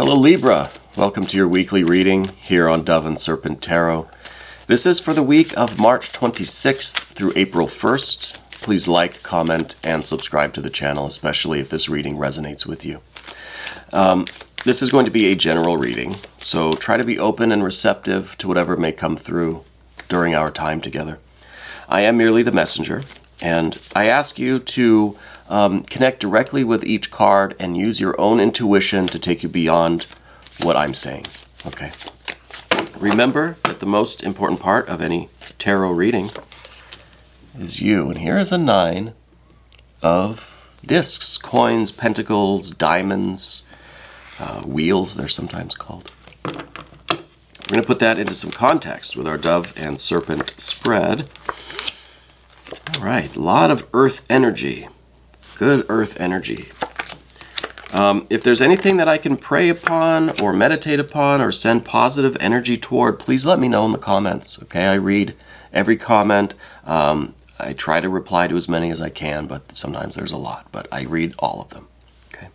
Hello Libra, welcome to your weekly reading here on Dove and Serpent Tarot. This is for the week of March 26th through April 1st. Please like, comment, and subscribe to the channel, especially if this reading resonates with you. This is going to be a general reading, so try to be open and receptive to whatever may come through during our time together. I am merely the messenger, and I ask you to connect directly with each card and use your own intuition to take you beyond what I'm saying. Okay. Remember that the most important part of any tarot reading is you. And here is a 9 of discs, coins, pentacles, diamonds, wheels, they're sometimes called. We're going to put that into some context with our Dove and Serpent spread. All right, a lot of earth energy. Good earth energy. If there's anything that I can pray upon or meditate upon or send positive energy toward, please let me know in the comments. Okay, I read every comment. I try to reply to as many as I can, but sometimes there's a lot. But I read all of them. Okay.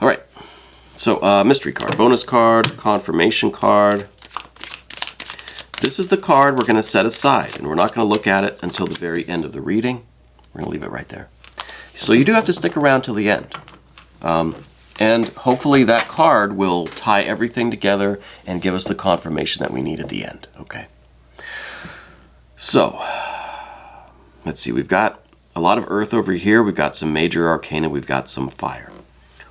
All right. So mystery card, bonus card, confirmation card. This is the card we're going to set aside, and we're not going to look at it until the very end of the reading. We're going to leave it right there. So you do have to stick around till the end. And hopefully that card will tie everything together and give us the confirmation that we need at the end. Okay. So, let's see. We've got a lot of earth over here. We've got some major arcana. We've got some fire.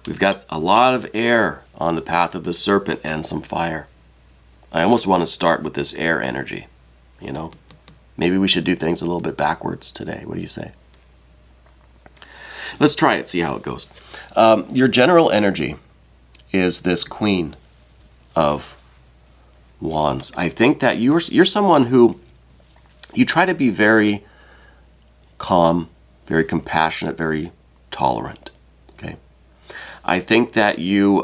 We've got a lot of air on the path of the serpent and some fire. I almost want to start with this air energy. You know, maybe we should do things a little bit backwards today. What do you say? Let's try it, see how it goes. Your general energy is this Queen of Wands. I think that you're someone who, you try to be very calm, very compassionate, very tolerant. Okay. I think that you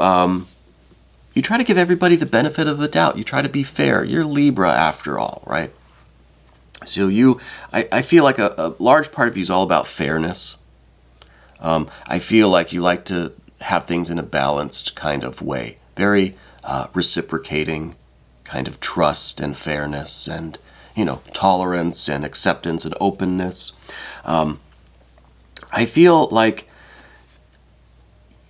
try to give everybody the benefit of the doubt. You try to be fair. You're Libra after all, right? So I feel like a large part of you is all about fairness. I feel like you like to have things in a balanced kind of way. Very reciprocating kind of trust and fairness and, you know, tolerance and acceptance and openness. I feel like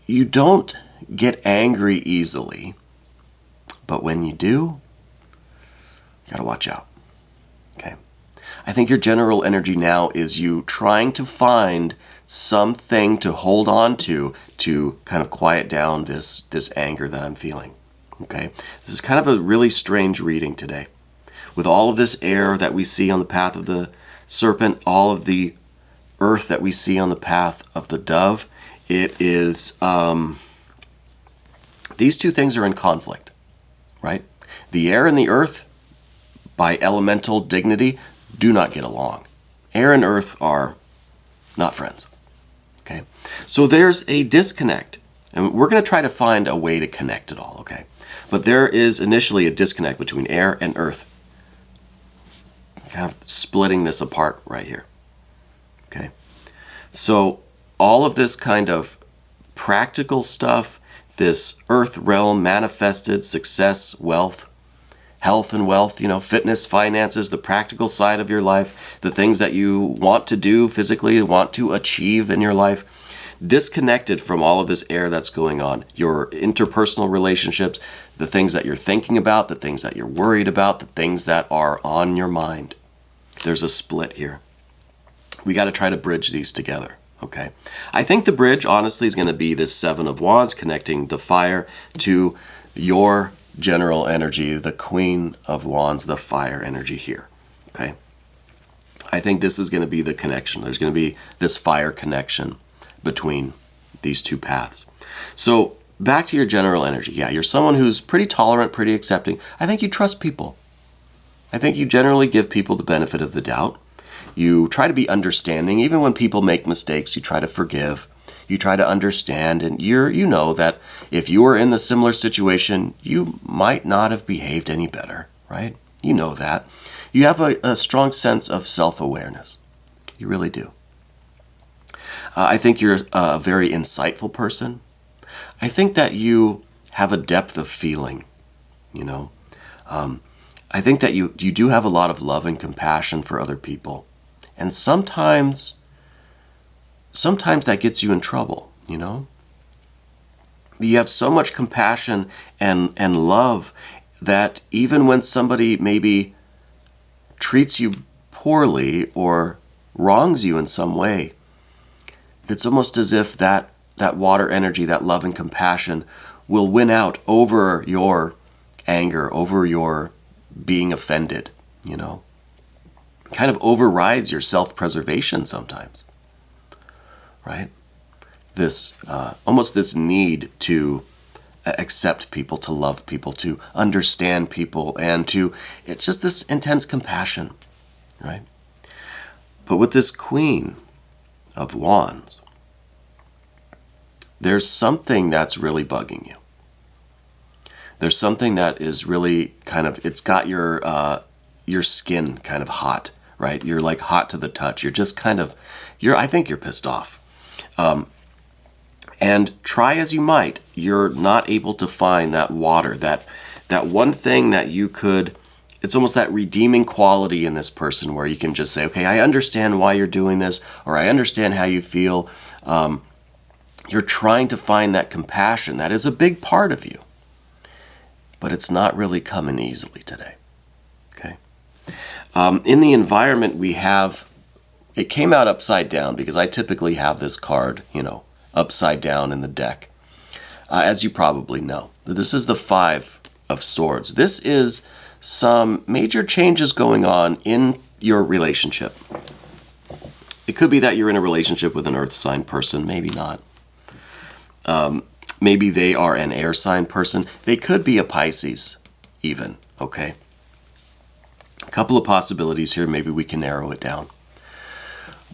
you don't get angry easily, but when you do, you gotta watch out. Okay. I think your general energy now is you trying to find something to hold on to kind of quiet down this anger that I'm feeling. Okay? This is kind of a really strange reading today. With all of this air that we see on the path of the serpent, all of the earth that we see on the path of the dove, it is, these two things are in conflict, right? The air and the earth, by elemental dignity, do not get along. Air and earth are not friends. Okay, so there's a disconnect, and we're going to try to find a way to connect it all, okay? But there is initially a disconnect between air and earth, kind of splitting this apart right here, okay? So all of this kind of practical stuff, this earth realm manifested success, wealth, health and wealth, you know, fitness, finances, the practical side of your life, the things that you want to do physically, want to achieve in your life, disconnected from all of this air that's going on. Your interpersonal relationships, the things that you're thinking about, the things that you're worried about, the things that are on your mind. There's a split here. We got to try to bridge these together, okay? I think the bridge, honestly, is going to be this 7 of Wands connecting the fire to your general energy, the Queen of Wands, the fire energy here, okay? I think this is going to be the connection. There's going to be this fire connection between these two paths. So back to your general energy. Yeah, you're someone who's pretty tolerant, pretty accepting. I think you trust people. I think you generally give people the benefit of the doubt. You try to be understanding. Even when people make mistakes, you try to forgive. You try to understand, and you know that if you were in the similar situation, you might not have behaved any better, right? You know that. You have a strong sense of self-awareness. You really do. I think you're a very insightful person. I think that you have a depth of feeling, you know. I think that you do have a lot of love and compassion for other people. And sometimes that gets you in trouble, you know. You have so much compassion and love that even when somebody maybe treats you poorly or wrongs you in some way, it's almost as if that water energy, that love and compassion will win out over your anger, over your being offended, you know. Kind of overrides your self-preservation sometimes, right? This almost this need to accept people, to love people, to understand people, and it's just this intense compassion, right? But with this Queen of Wands, there's something that's really bugging you. There's something that is really kind of, it's got your skin kind of hot, right? You're like hot to the touch. You're just kind of, I think you're pissed off. And try as you might, you're not able to find that water, that one thing that you could, it's almost that redeeming quality in this person where you can just say, okay, I understand why you're doing this, or I understand how you feel. You're trying to find that compassion. That is a big part of you. But it's not really coming easily today, okay? In the environment we have, it came out upside down because I typically have this card, you know, upside down in the deck. As you probably know, this is the Five of Swords. This is some major changes going on in your relationship. It could be that you're in a relationship with an earth sign person, maybe not. Maybe they are an air sign person. They could be a Pisces even, okay? A couple of possibilities here. Maybe we can narrow it down.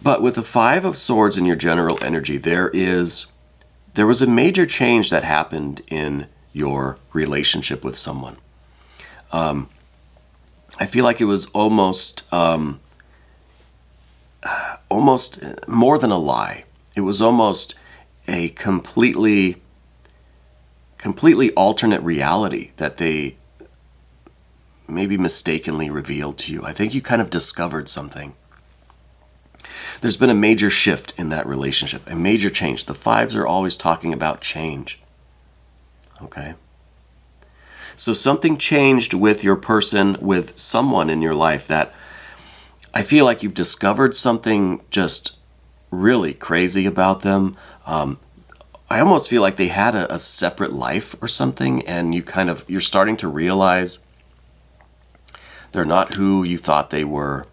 But with the Five of Swords in your general energy, there was a major change that happened in your relationship with someone. I feel like it was almost more than a lie. It was almost a completely alternate reality that they maybe mistakenly revealed to you. I think you kind of discovered something. There's been a major shift in that relationship, a major change. The fives are always talking about change. Okay? So something changed with your person, with someone in your life that I feel like you've discovered something just really crazy about them. I almost feel like they had a separate life or something, and you're starting to realize they're not who you thought they were,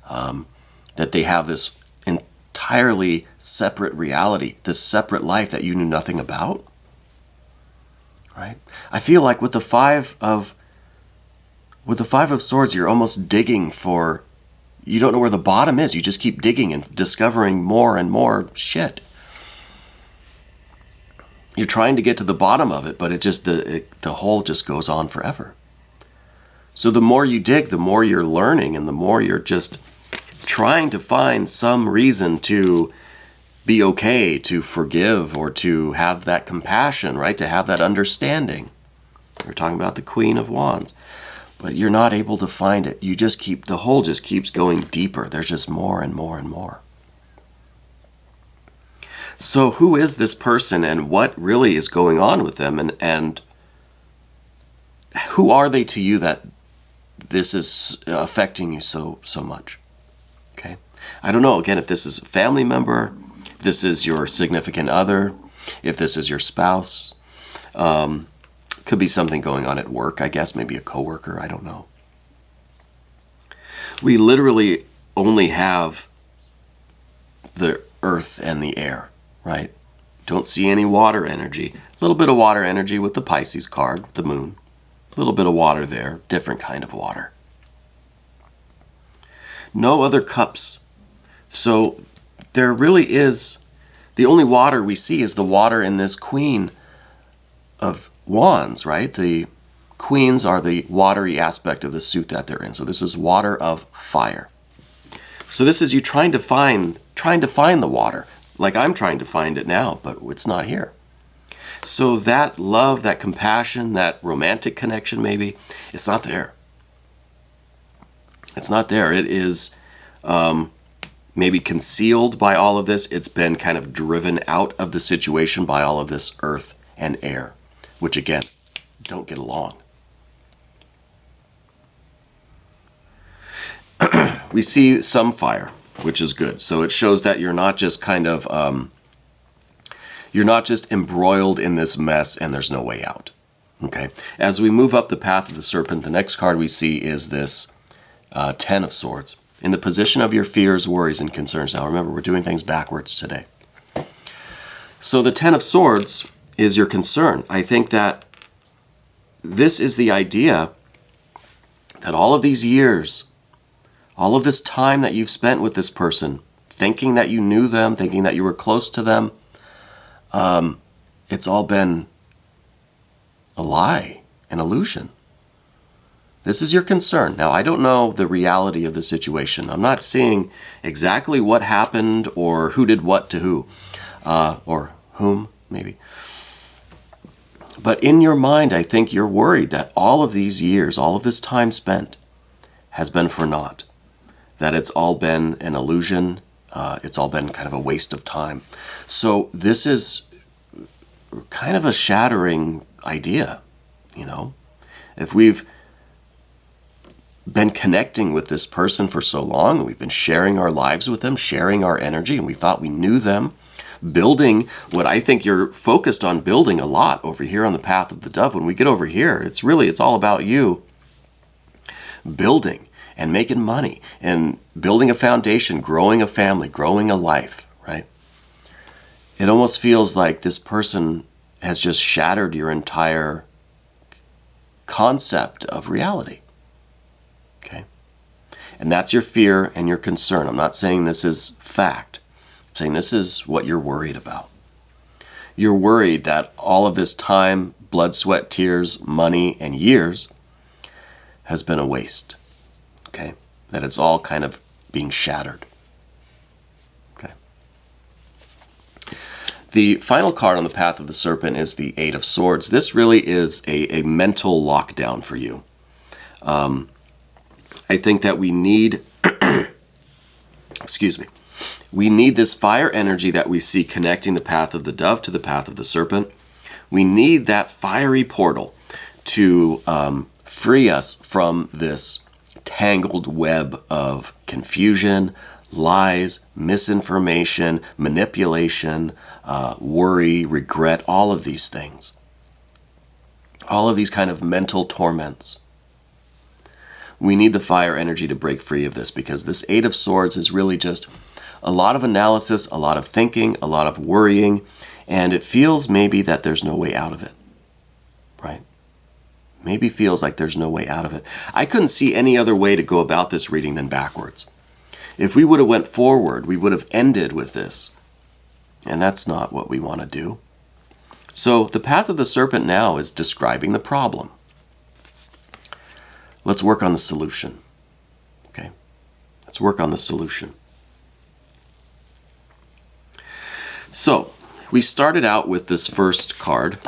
that they have this entirely separate reality, this separate life that you knew nothing about, right? I feel like with the Five of Swords, you're almost digging for, you don't know where the bottom is. You just keep digging and discovering more and more shit. You're trying to get to the bottom of it, but the hole just goes on forever. So the more you dig, the more you're learning, and the more you're just trying to find some reason to be okay, to forgive, or to have that compassion, right? To have that understanding. We're talking about the Queen of Wands. But you're not able to find it. The hole just keeps going deeper. There's just more and more and more. So who is this person, and what really is going on with them, and who are they to you that this is affecting you so much? Okay, I don't know, again, if this is a family member, if this is your significant other, if this is your spouse. Could be something going on at work, I guess, maybe a coworker, I don't know. We literally only have the earth and the air, right? Don't see any water energy. A little bit of water energy with the Pisces card, the moon. A little bit of water there, different kind of water. No other cups. So there really is, the only water we see is the water in this Queen of Wands, right? The queens are the watery aspect of the suit that they're in. So this is water of fire. So this is you trying to find the water. Like I'm trying to find it now, but it's not here. So that love, that compassion, that romantic connection maybe, it's not there. It's not there. It is maybe concealed by all of this. It's been kind of driven out of the situation by all of this earth and air, which again, don't get along. We see some fire, which is good. So it shows that you're not just kind of, you're not just embroiled in this mess and there's no way out. Okay. As we move up the path of the serpent, the next card we see is this 10 of Swords. In the position of your fears, worries, and concerns. Now remember, we're doing things backwards today. So the 10 of Swords is your concern. I think that this is the idea that all of these years, all of this time that you've spent with this person, thinking that you knew them, thinking that you were close to them, it's all been a lie, an illusion. This is your concern. Now, I don't know the reality of the situation. I'm not seeing exactly what happened or who did what to who, or whom, maybe. But in your mind, I think you're worried that all of these years, all of this time spent has been for naught. That it's all been an illusion. It's all been kind of a waste of time. So this is kind of a shattering idea, you know? If we've been connecting with this person for so long, and we've been sharing our lives with them, sharing our energy, and we thought we knew them, building what I think you're focused on building a lot over here on the path of the dove. When we get over here, it's all about you building and making money and building a foundation, growing a family, growing a life, right? It almost feels like this person has just shattered your entire concept of reality. Okay? And that's your fear and your concern. I'm not saying this is fact. I'm saying this is what you're worried about. You're worried that all of this time, blood, sweat, tears, money, and years has been a waste. Okay? That it's all kind of being shattered. Okay? The final card on the path of the serpent is the 8 of Swords. This really is a mental lockdown for you. I think that we need, we need this fire energy that we see connecting the path of the dove to the path of the serpent. We need that fiery portal to free us from this tangled web of confusion, lies, misinformation, manipulation, worry, regret, all of these things. All of these kind of mental torments. We need the fire energy to break free of this, because this 8 of Swords is really just a lot of analysis, a lot of thinking, a lot of worrying, and it feels maybe that there's no way out of it, right? Maybe feels like there's no way out of it. I couldn't see any other way to go about this reading than backwards. If we would have went forward, we would have ended with this, and that's not what we want to do. So the path of the serpent now is describing the problem. Let's work on the solution. Okay? Let's work on the solution. So, we started out with this first card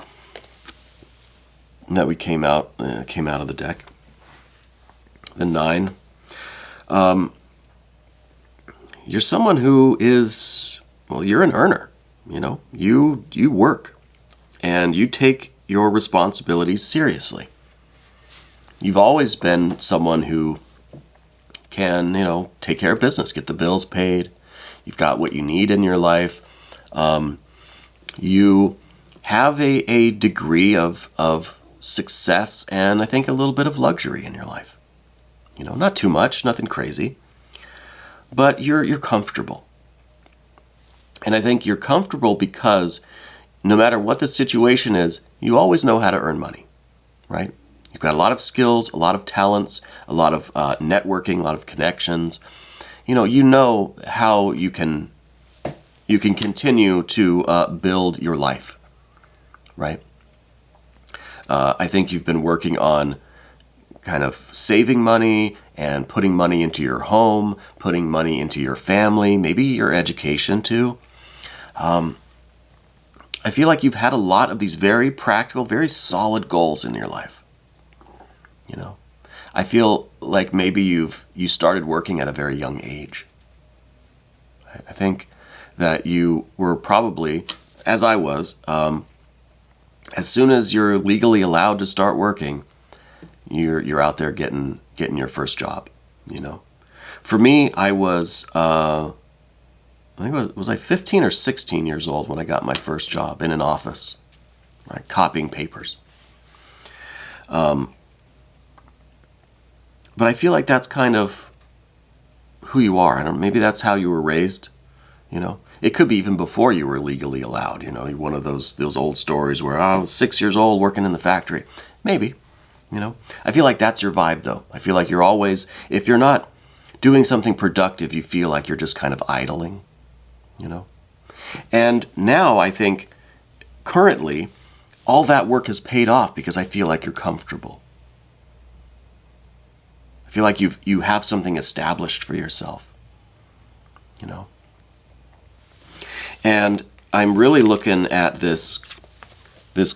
that we came out of the deck. The 9. You're someone who is, well, you're an earner. You know, you work and you take your responsibilities seriously. You've always been someone who can, you know, take care of business, get the bills paid. You've got what you need in your life. You have a degree of success and I think a little bit of luxury in your life. You know, not too much, nothing crazy, but you're comfortable. And I think you're comfortable because no matter what the situation is, you always know how to earn money, right? You've got a lot of skills, a lot of talents, a lot of networking, a lot of connections. You know how you can continue to build your life, right? I think you've been working on kind of saving money and putting money into your home, putting money into your family, maybe your education too. I feel like you've had a lot of these very practical, very solid goals in your life. You know, I feel like maybe you started working at a very young age. I think that you were probably, as I was, as soon as you're legally allowed to start working, you're out there getting your first job. You know, for me, I was I think was I 15 or 16 years old when I got my first job in an office, right, copying papers. But I feel like that's kind of who you are. I don't. Maybe that's how you were raised. You know, it could be even before you were legally allowed. You know, one of those old stories where I was 6 years old working in the factory. Maybe. You know, I feel like that's your vibe, though. I feel like you're always, if you're not doing something productive, you feel like you're just kind of idling. You know, and now I think currently all that work has paid off because I feel like you're comfortable. I feel like you have something established for yourself, you know. And I'm really looking at this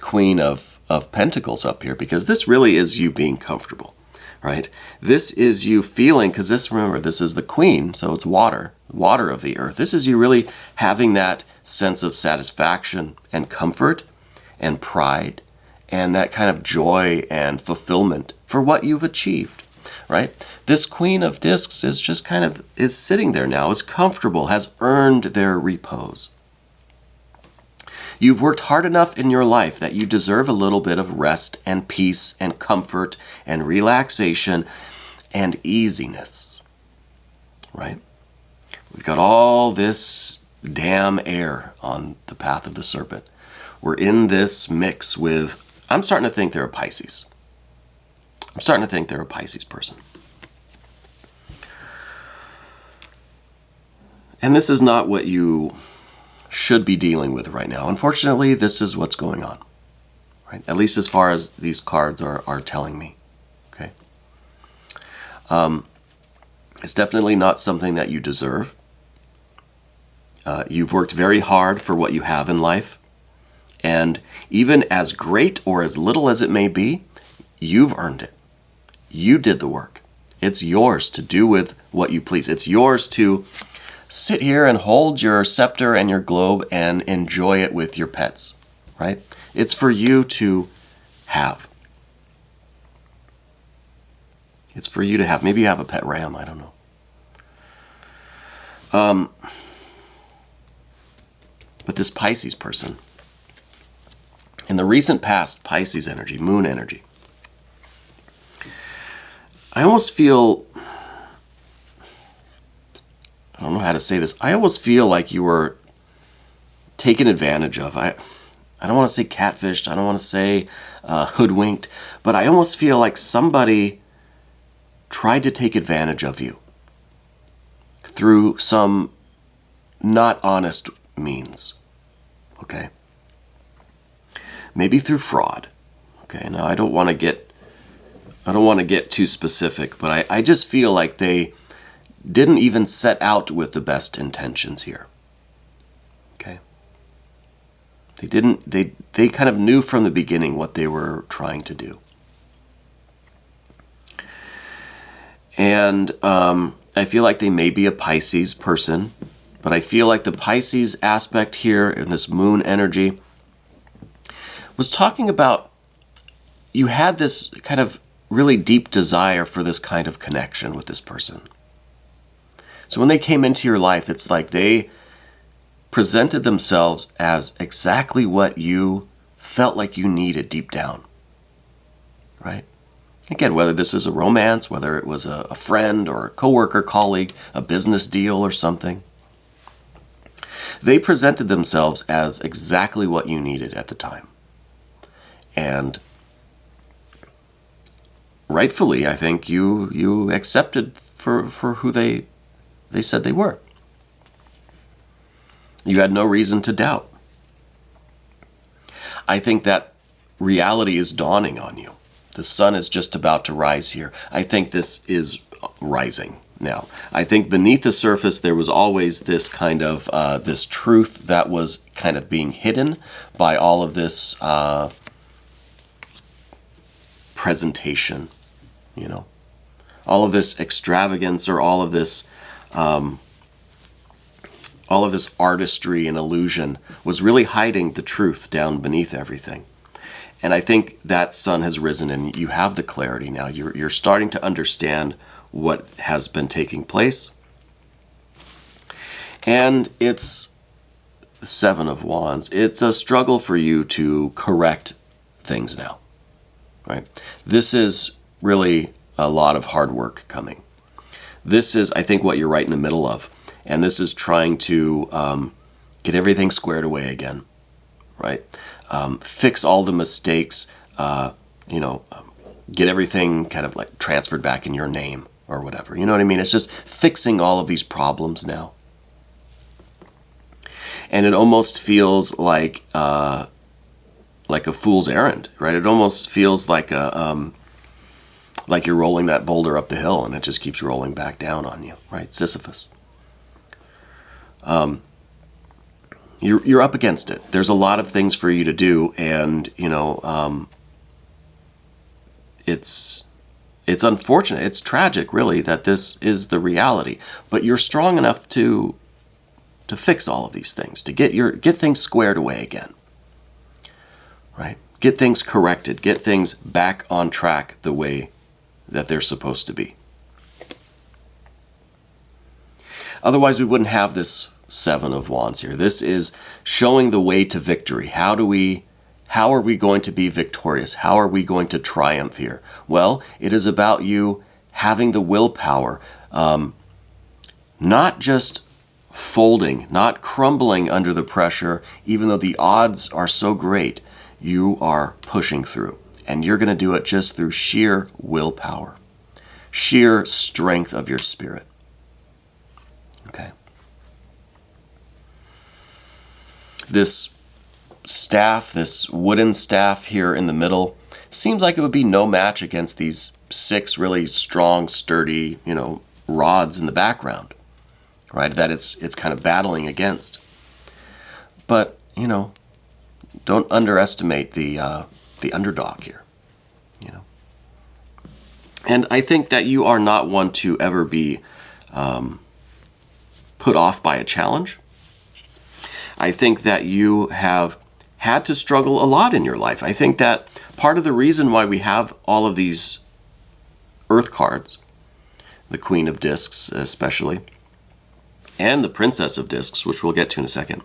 Queen of Pentacles up here because this really is you being comfortable, right? This is you feeling, because remember, this is the Queen, so it's water of the earth. This is you really having that sense of satisfaction and comfort and pride and that kind of joy and fulfillment for what you've achieved, right? This Queen of Discs is just kind of is sitting there now, is comfortable, has earned their repose. You've worked hard enough in your life that you deserve a little bit of rest and peace and comfort and relaxation and easiness, right? We've got all this damn air on the path of the serpent. We're in this mix with, I'm starting to think they're a Pisces. I'm starting to think they're a Pisces person. And this is not what you should be dealing with right now. Unfortunately, this is what's going on, right? At least as far as these cards are telling me, okay? It's definitely not something that you deserve. You've worked very hard for what you have in life, and even as great or as little as it may be, you've earned it. You did the work. It's yours to do with what you please. It's yours to sit here and hold your scepter and your globe and enjoy it with your pets, right? It's for you to have. It's for you to have. Maybe you have a pet ram, I don't know. But this Pisces person, in the recent past, Pisces energy, moon energy, I almost feel, I don't know how to say this, I almost feel like you were taken advantage of. I don't want to say catfished, I don't want to say hoodwinked, but I almost feel like somebody tried to take advantage of you through some not honest means, okay? Maybe through fraud, okay? Now I don't want to get too specific, but I just feel like they didn't even set out with the best intentions here, okay? They kind of knew from the beginning what they were trying to do. And I feel like they may be a Pisces person, but I feel like the Pisces aspect here in this moon energy was talking about you had this kind of really deep desire for this kind of connection with this person. So when they came into your life, it's like they presented themselves as exactly what you felt like you needed deep down, right? Again, whether this is a romance, whether it was a friend or a coworker, colleague, a business deal or something, they presented themselves as exactly what you needed at the time. And rightfully, I think you accepted for who they said they were. You had no reason to doubt. I think that reality is dawning on you. The sun is just about to rise here. I think this is rising. now. I think beneath the surface there was always this kind of this truth that was kind of being hidden by all of this presentation, you know, all of this extravagance, or all of this artistry and illusion was really hiding the truth down beneath everything. And I think that sun has risen and you have the clarity now. You're starting to understand what has been taking place. And it's the Seven of Wands. It's a struggle for you to correct things now, right? This is really a lot of hard work coming. This is, I think, what you're right in the middle of. And this is trying to get everything squared away again, right? Fix all the mistakes, get everything kind of like transferred back in your name or whatever. You know what I mean? It's just fixing all of these problems now. And it almost feels like a fool's errand, right? It almost feels like like you're rolling that boulder up the hill and it just keeps rolling back down on you, right? Sisyphus. You're up against it. There's a lot of things for you to do, and it's unfortunate. It's tragic, really, that this is the reality. But you're strong enough to fix all of these things, to get things squared away again, right? Get things corrected, get things back on track the way that they're supposed to be. Otherwise, we wouldn't have this Seven of Wands here. This is showing the way to victory. How are we going to be victorious? How are we going to triumph here? Well, it is about you having the willpower, not just folding, not crumbling under the pressure, even though the odds are so great. You are pushing through, and you're going to do it just through sheer willpower, sheer strength of your spirit. Okay. This staff, this wooden staff here in the middle, seems like it would be no match against these 6 really strong, sturdy, rods in the background, right? That it's kind of battling against. But, don't underestimate the underdog here, And I think that you are not one to ever be put off by a challenge. I think that you have had to struggle a lot in your life. I think that part of the reason why we have all of these Earth cards, the Queen of Discs especially, and the Princess of Discs, which we'll get to in a second.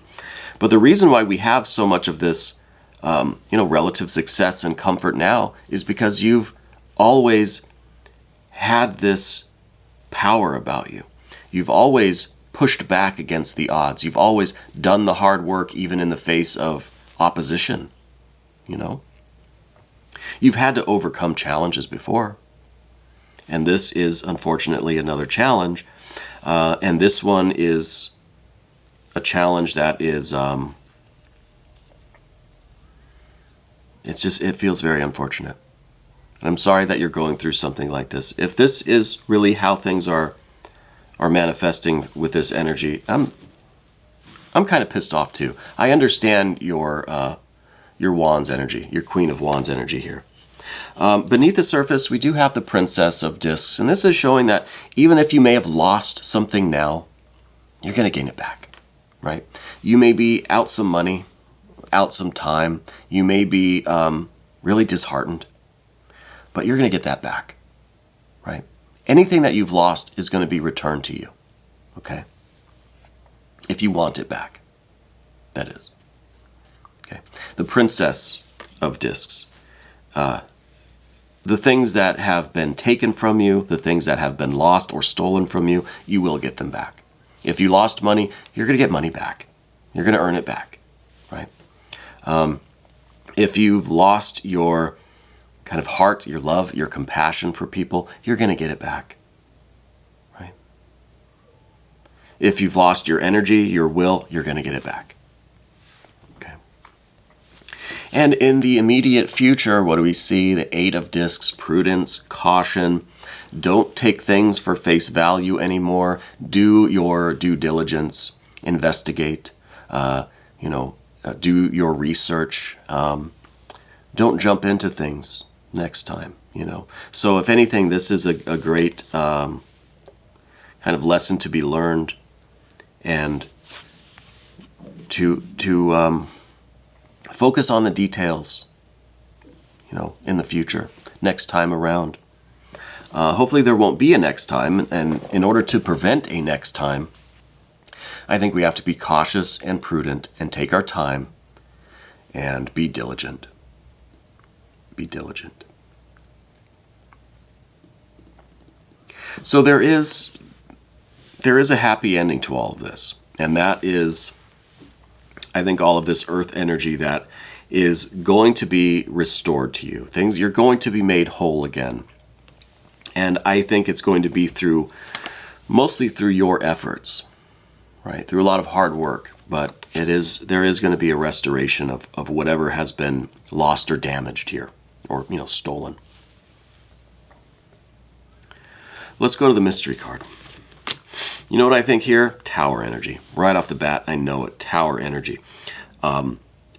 But the reason why we have so much of this, relative success and comfort now is because you've always had this power about you. You've always pushed back against the odds. You've always done the hard work even in the face of opposition, You've had to overcome challenges before. And this is, unfortunately, another challenge. And this one is a challenge that is, it feels very unfortunate. And I'm sorry that you're going through something like this. If this is really how things are manifesting with this energy, I'm kind of pissed off too. I understand your Wands energy, your Queen of Wands energy here. Beneath the surface, we do have the Princess of Discs, and this is showing that even if you may have lost something now, you're going to gain it back, right? You may be out some money, out some time. You may be really disheartened, but you're going to get that back, right? Anything that you've lost is going to be returned to you, okay? If you want it back, that is. Okay. The Princess of Discs. The things that have been taken from you, the things that have been lost or stolen from you, you will get them back. If you lost money, you're going to get money back. You're going to earn it back, right? If you've lost your kind of heart, your love, your compassion for people, you're going to get it back, right? If you've lost your energy, your will, you're going to get it back. Okay. And in the immediate future, what do we see? The Eight of Discs, prudence, caution, Don't take things for face value anymore. Do your due diligence. Investigate. Do your research. Don't jump into things next time. So if anything, this is a great kind of lesson to be learned, and to focus on the details, in the future, next time around. Hopefully there won't be a next time, and in order to prevent a next time, I think we have to be cautious and prudent and take our time and be diligent. Be diligent. So there is a happy ending to all of this, and that is, I think, all of this earth energy that is going to be restored to you. You're going to be made whole again. And I think it's going to be mostly through your efforts, right? Through a lot of hard work, but there is going to be a restoration of whatever has been lost or damaged here, or, stolen. Let's go to the mystery card. You know what I think here? Tower energy. Right off the bat, I know it. Tower energy.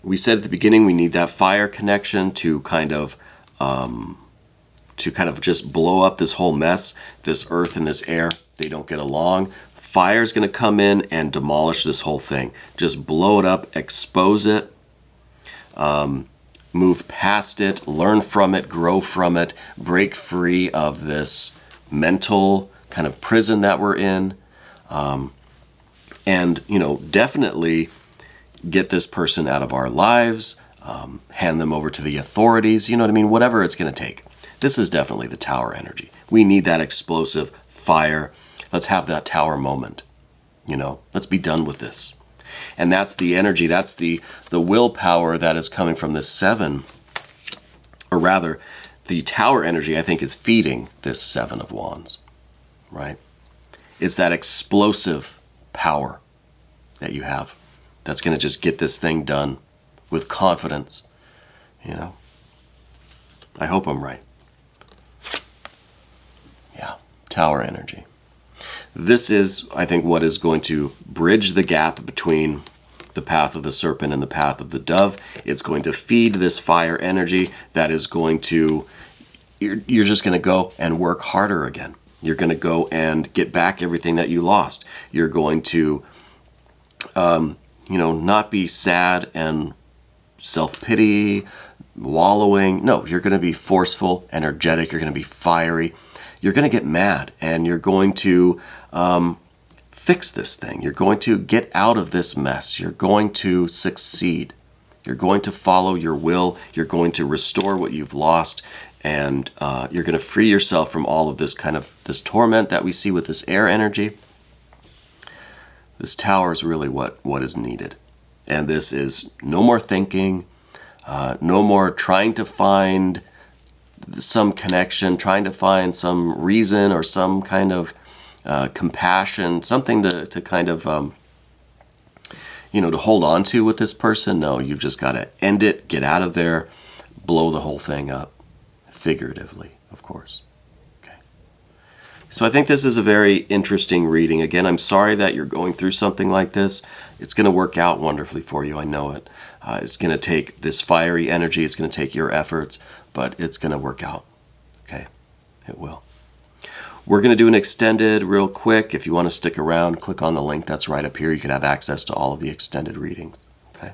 We said at the beginning we need that fire connection to kind of just blow up this whole mess. This earth and this air, they don't get along. Fire's going to come in and demolish this whole thing. Just blow it up, expose it, move past it, learn from it, grow from it, break free of this mental kind of prison that we're in. And definitely get this person out of our lives, hand them over to the authorities, whatever it's going to take. This is definitely the tower energy. We need that explosive fire. Let's have that tower moment. Let's be done with this. And that's the energy, that's the willpower that is coming from this 7, or rather, the tower energy, I think, is feeding this 7 of Wands, right? It's that explosive power that you have that's going to just get this thing done with confidence. I hope I'm right. Yeah, tower energy. This is, I think, what is going to bridge the gap between the path of the serpent and the path of the dove. It's going to feed this fire energy that is going to, you're just going to go and work harder again. You're going to go and get back everything that you lost. You're going to, not be sad and self-pity, wallowing. No, you're going to be forceful, energetic. You're going to be fiery. You're going to get mad, and you're going to fix this thing. You're going to get out of this mess. You're going to succeed. You're going to follow your will. You're going to restore what you've lost, and you're going to free yourself from all of this torment that we see with this air energy. This tower is really what is needed. And this is no more thinking, no more trying to find some connection, trying to find some reason or some kind of compassion, something to kind of, to hold on to with this person. No, you've just got to end it, get out of there, blow the whole thing up, figuratively, of course. Okay. So I think this is a very interesting reading. Again, I'm sorry that you're going through something like this. It's going to work out wonderfully for you. I know it. It's going to take this fiery energy. It's going to take your efforts, but it's going to work out. Okay, it will. We're going to do an extended real quick. If you want to stick around, click on the link that's right up here. You can have access to all of the extended readings. Okay.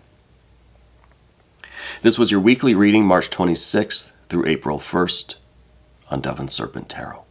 This was your weekly reading, March 26th through April 1st on Dove and Serpent Tarot.